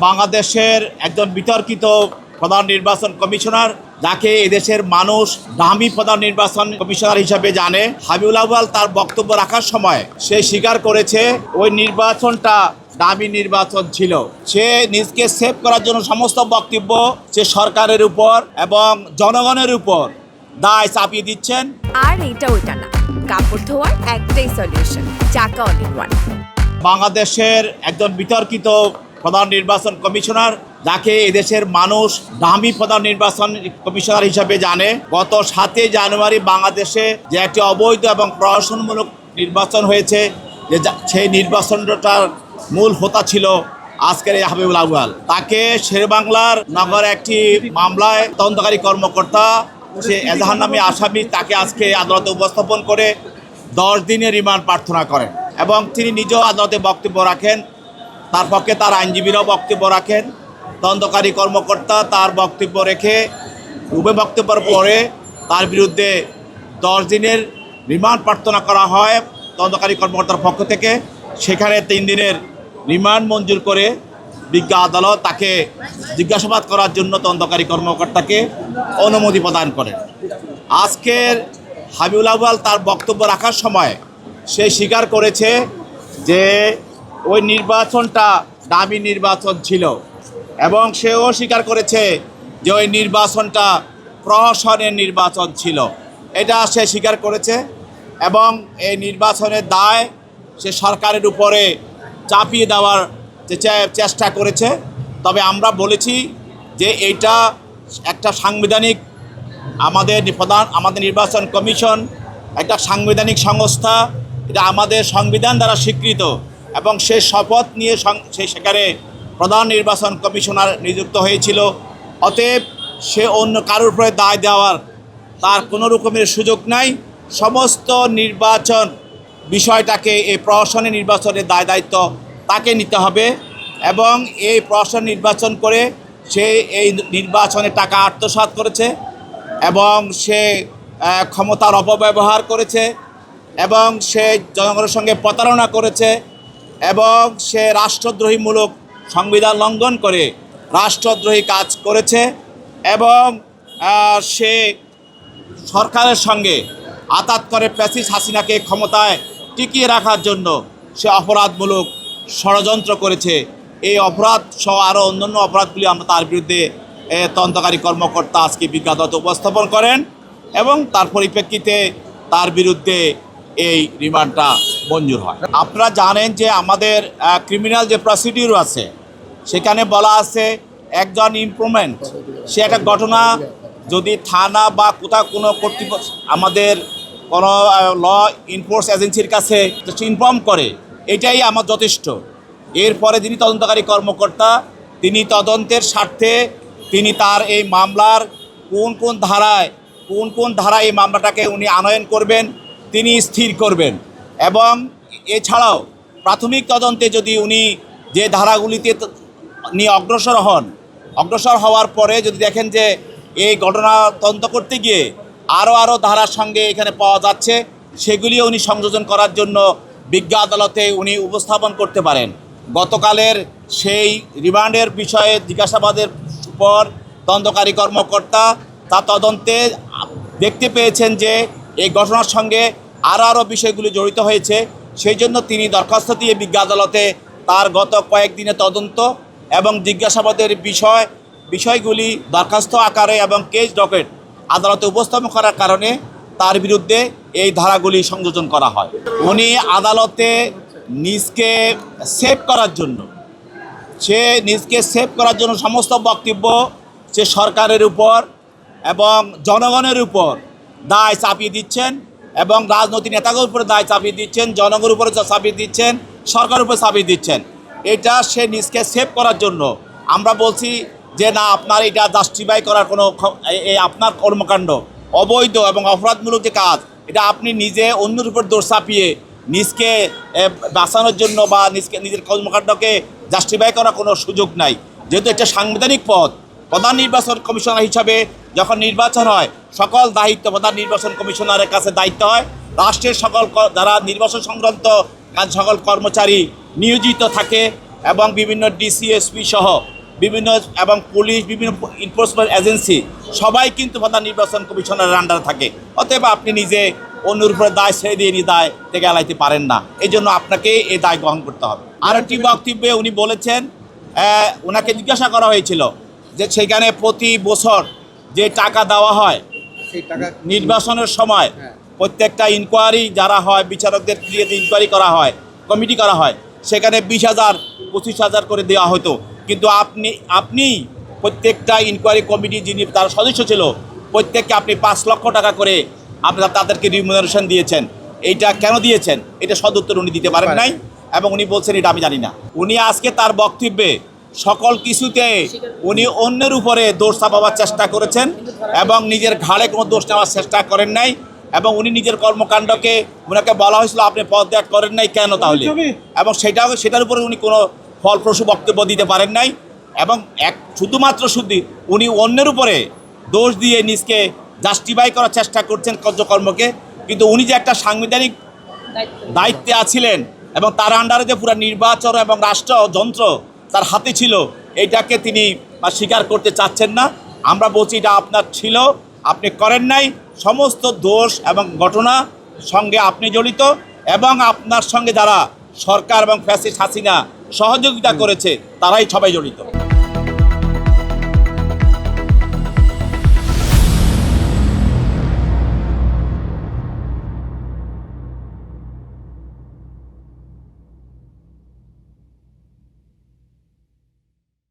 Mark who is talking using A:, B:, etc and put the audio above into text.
A: বাংলাদেশের একজন বিতর্কিত প্রধান নির্বাচন কমিশনার, যাকে এদেশের মানুষ দামি প্রধান নির্বাচন কমিশনার হিসেবে জানে, হাবিবুল আউয়াল তার বক্তব্য রাখার সময় সে স্বীকার করেছে ওই নির্বাচনটা দামি নির্বাচন ছিল। সে নিজকে সেভ করার জন্য সমস্ত বক্তব্য সে সরকারের উপর এবং জনগণের উপর দায় চাপিয়ে দিচ্ছেন।
B: আর এটা ওইটা না, কাপড় ধোয়ার একটাই সলিউশন, চাকা অল ইন ওয়ান।
A: বাংলাদেশের একজন বিতর্কিত প্রধান নির্বাচন কমিশনার, যাকে এদেশের মানুষ দামি প্রধান নির্বাচন কমিশনার হিসেবে জানে, গত 7 জানুয়ারি বাংলাদেশে যে একটি অবৈধ এবং প্রহসনমূলক নির্বাচন হয়েছে, যে সেই নির্বাচনটার মূল হোতা ছিল আজকের এই হাবিবুল আউয়াল। তাকে শেরেবাংলার নগর একটি মামলায় তদন্তকারী কর্মকর্তা, সে এজাহার নামে আসামি, তাকে আজকে আদালতে উপস্থাপন করে 10 দিনের রিমান্ড প্রার্থনা করেন এবং তিনি নিজেও আদালতে বক্তব্য রাখেন। তার পক্ষে তার আইনজীবীরাও বক্তব্য রাখেন। তদন্তকারী কর্মকর্তা তার বক্তব্য রেখে উভয় বক্তব্যের পরে তার বিরুদ্ধে 10 দিনের রিমান্ড প্রার্থনা করা হয় তদন্তকারী কর্মকর্তার পক্ষ থেকে। সেখানে 3 দিনের রিমান্ড মঞ্জুর করে বিজ্ঞ আদালত তাকে জিজ্ঞাসাবাদ করার জন্য তদন্তকারী কর্মকর্তাকে অনুমতি প্রদান করেন। আজকের হাবিবুল আউয়াল তার বক্তব্য রাখার সময় সে স্বীকার করেছে যে ওই নির্বাচনটা দামি নির্বাচন ছিল এবং সেও স্বীকার করেছে যে ওই নির্বাচনটা প্রহসনের নির্বাচন ছিল। এটা সে স্বীকার করেছে এবং এই নির্বাচনের দায় সে সরকারের উপরে চাপিয়ে দেওয়ার চেষ্টা করেছে। তবে আমরা বলেছি যে এইটা একটা সাংবিধানিক, আমাদের নির্বাচন কমিশন একটা সাংবিধানিক সংস্থা, এটা আমাদের সংবিধান দ্বারা স্বীকৃত এবং সে শপথ নিয়ে সেখানে প্রধান নির্বাচন কমিশনার নিযুক্ত হয়েছিল। অতএব সে অন্য কারোর উপরে দায় দেওয়ার তার কোনো রকমের সুযোগ নাই। সমস্ত নির্বাচন বিষয়টাকে এই প্রহসনের নির্বাচনের দায় দায়িত্ব তাকে নিতে হবে এবং এই প্রহসন নির্বাচন করে সে এই নির্বাচনে টাকা আত্মসাৎ করেছে এবং সে ক্ষমতার অপব্যবহার করেছে এবং সে জনগণের সঙ্গে প্রতারণা করেছে এবং সে রাষ্ট্রদ্রোহীমূলক সংবিধান লঙ্ঘন করে রাষ্ট্রদ্রোহী কাজ করেছে এবং সে সরকারের সঙ্গে আঁতাত করে ফ্যাসিস্ট হাসিনাকে ক্ষমতায় টিকিয়ে রাখার জন্য সে অপরাধমূলক ষড়যন্ত্র করেছে। এই অপরাধ সহ আরও অন্যান্য অপরাধগুলি আমরা তার বিরুদ্ধে তদন্তকারী কর্মকর্তা আজকে বিজ্ঞ আদালতে উপস্থাপন করেন এবং তার পরিপ্রেক্ষিতে তার বিরুদ্ধে এই রিমান্ডটা মঞ্জুর হয়। আপনারা জানেন যে আমাদের ক্রিমিনাল যে প্রসিডিউর আছে সেখানে বলা আছে একজন ইমপ্রুভমেন্ট, সে একটা ঘটনা যদি থানা বা কোথাও কোনো কর্তৃপক্ষ আমাদের কোনো ল ইনফোর্স এজেন্সির কাছে ইনফর্ম করে, এটাই আমার যথেষ্ট। এরপরে যিনি তদন্তকারী কর্মকর্তা, তিনি তদন্তের স্বার্থে তিনি তার এই মামলার কোন কোন ধারায় এই মামলাটাকে উনি আনয়ন করবেন তিনি স্থির করবেন এবং এছাড়াও প্রাথমিক তদন্তে যদি উনি যে ধারাগুলিতে নিয়ে অগ্রসর হওয়ার পরে যদি দেখেন যে এই ঘটনা তদন্ত করতে গিয়ে আরও ধারার সঙ্গে এখানে পাওয়া যাচ্ছে, সেগুলিও উনি সংযোজন করার জন্য বিজ্ঞ আদালতে উনি উপস্থাপন করতে পারেন। গতকালের সেই রিমান্ডের বিষয়ে জিজ্ঞাসাবাদের পর তদন্তকারী কর্মকর্তা তা তদন্তে দেখতে পেয়েছেন যে এই ঘটনার সঙ্গে আরও বিষয়গুলি জড়িত হয়েছে। সেই জন্য তিনি দরখাস্ত দিয়ে বিজ্ঞ আদালতে তার গত কয়েকদিনে তদন্ত এবং জিজ্ঞাসাবাদের বিষয়গুলি দরখাস্ত আকারে এবং কেস ডকেট আদালতে উপস্থাপন করার কারণে তার বিরুদ্ধে এই ধারাগুলি সংযোজন করা হয়। উনি আদালতে নিজকে সেভ করার জন্য সমস্ত বক্তব্য সে সরকারের উপর এবং জনগণের উপর দায় চাপিয়ে দিচ্ছেন এবং রাজনৈতিক নেতাদের উপরে দায় চাপিয়ে দিচ্ছেন, জনগণের উপরে চাপিয়ে দিচ্ছেন, সরকারের উপরে চাপিয়ে দিচ্ছেন। এটা সে নিজকে সেভ করার জন্য। আমরা বলছি যে না, আপনার এটা জাস্টিফাই করার কোনো আপনার কর্মকাণ্ড অবৈধ এবং অপরাধমূলক যে কাজ, এটা আপনি নিজে অন্যের উপর দোষ চাপিয়ে নিজকে বাঁচানোর জন্য বা নিজের কর্মকাণ্ডকে জাস্টিফাই করার কোনো সুযোগ নাই। যেহেতু এটা সাংবিধানিক পদ, প্রধান নির্বাচন কমিশনার হিসাবে যখন নির্বাচন হয় সকল দায়িত্ব প্রধান নির্বাচন কমিশনারের কাছে দায়িত্ব হয়। রাষ্ট্রের যারা নির্বাচন সংক্রান্ত সকল কর্মচারী নিয়োজিত থাকে এবং বিভিন্ন ডিসিএসপি সহ বিভিন্ন এবং পুলিশ বিভিন্ন এনফোর্সমেন্ট এজেন্সি সবাই কিন্তু প্রধান নির্বাচন কমিশনারের আন্ডারে থাকে। অতএব আপনি নিজে অন্যের উপরে দায় ছেড়ে দিয়ে দায় থেকে এড়াইতে পারেন না, এই জন্য আপনাকে এই দায় গ্রহণ করতে হবে। আরেকটি বক্তব্যে উনি বলেছেন, ওনাকে জিজ্ঞাসা করা হয়েছিল যে সেখানে প্রতি বছর যে টাকা দেওয়া হয়
C: সেই টাকা
A: নির্বাচনের সময় প্রত্যেকটা ইনকোয়ারি যারা হয় বিচারকদের দিয়ে ইনকোয়ারি করা হয়, কমিটি করা হয়, সেখানে 20,000 25,000 করে দেওয়া হতো, কিন্তু আপনি প্রত্যেকটা ইনকোয়ারি কমিটি যিনি তার সদস্য ছিল প্রত্যেককে আপনি 5 লক্ষ টাকা করে আপনারা তাদেরকে রিমুনারেশন দিয়েছেন। এইটা কেন দিয়েছেন এটা সদুত্তর উনি দিতে পারেন নাই এবং উনি বলছেন এটা আমি জানি না। উনি আজকে তার বক্তব্যে সকল কিছুতে উনি অন্যের উপরে দোষ চাপাবার চেষ্টা করেছেন এবং নিজের ঘাড়ে কোনো দোষ নেওয়ার চেষ্টা করেন নাই। এবং উনি নিজের কর্মকাণ্ডকে ওনাকে বলা হয়েছিল আপনি পদত্যাগ করেন নাই কেন তাহলে, এবং সেটার উপরে উনি কোনো ফলপ্রসূ বক্তব্য দিতে পারেন নাই। এবং শুধুমাত্র উনি অন্যের উপরে দোষ দিয়ে নিজকে জাস্টিফাই করার চেষ্টা করছেন কার্যকর্মকে, কিন্তু উনি যে একটা সাংবিধানিক দায়িত্বে আছিলেন এবং তার আন্ডারে যে পুরো নির্বাচন এবং রাষ্ট্রযন্ত্র তার হাতে ছিল, এইটাকে তিনি স্বীকার করতে চাচ্ছেন না। আমরা বলছি এটা আপনার ছিল, আপনি করেন নাই, সমস্ত দোষ এবং ঘটনা সঙ্গে আপনি জড়িত এবং আপনার সঙ্গে যারা সরকার এবং ফ্যাসিস্ট হাসিনা সহযোগিতা করেছে তারাই সবাই জড়িত।